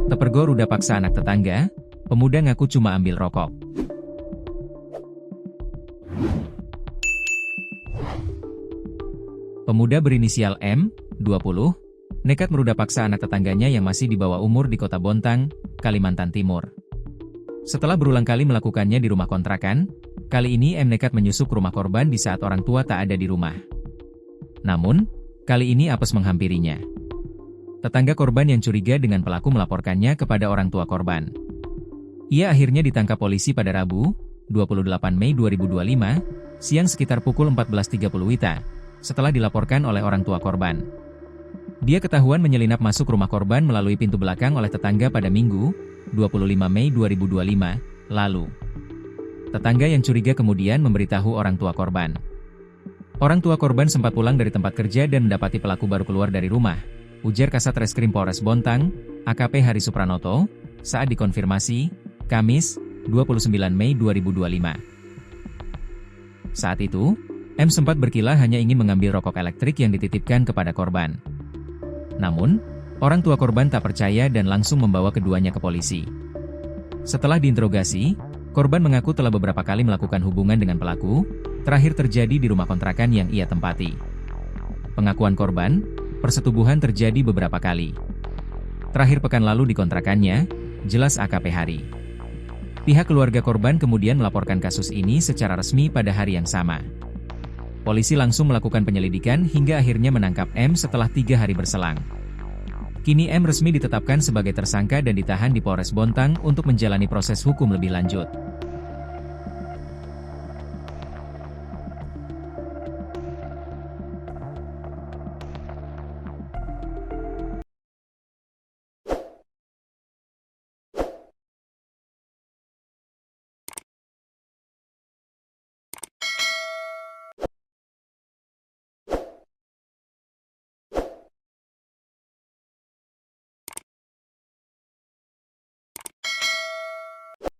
Tepergor udah paksa anak tetangga, pemuda ngaku cuma ambil rokok. Pemuda berinisial M, 20, nekat meruda paksa anak tetangganya yang masih di bawah umur di Kota Bontang, Kalimantan Timur. Setelah berulang kali melakukannya di rumah kontrakan, kali ini M nekat menyusup rumah korban di saat orang tua tak ada di rumah. Namun, kali ini apes menghampirinya. Tetangga korban yang curiga dengan pelaku melaporkannya kepada orang tua korban. Ia akhirnya ditangkap polisi pada Rabu, 28 Mei 2025, siang sekitar pukul 14.30 WITA, setelah dilaporkan oleh orang tua korban. Dia ketahuan menyelinap masuk rumah korban melalui pintu belakang oleh tetangga pada Minggu, 25 Mei 2025, lalu. Tetangga yang curiga kemudian memberitahu orang tua korban. Orang tua korban sempat pulang dari tempat kerja dan mendapati pelaku baru keluar dari rumah, ujar Kasat Reskrim Polres Bontang, AKP Hari Supranoto, saat dikonfirmasi, Kamis, 29 Mei 2025. Saat itu, M sempat berkilah hanya ingin mengambil rokok elektrik yang dititipkan kepada korban. Namun, orang tua korban tak percaya dan langsung membawa keduanya ke polisi. Setelah diinterogasi, korban mengaku telah beberapa kali melakukan hubungan dengan pelaku, terakhir terjadi di rumah kontrakan yang ia tempati. Pengakuan korban, persetubuhan terjadi beberapa kali. Terakhir pekan lalu di kontrakannya, jelas AKP Hari. Pihak keluarga korban kemudian melaporkan kasus ini secara resmi pada hari yang sama. Polisi langsung melakukan penyelidikan hingga akhirnya menangkap M setelah 3 hari berselang. Kini M resmi ditetapkan sebagai tersangka dan ditahan di Polres Bontang untuk menjalani proses hukum lebih lanjut.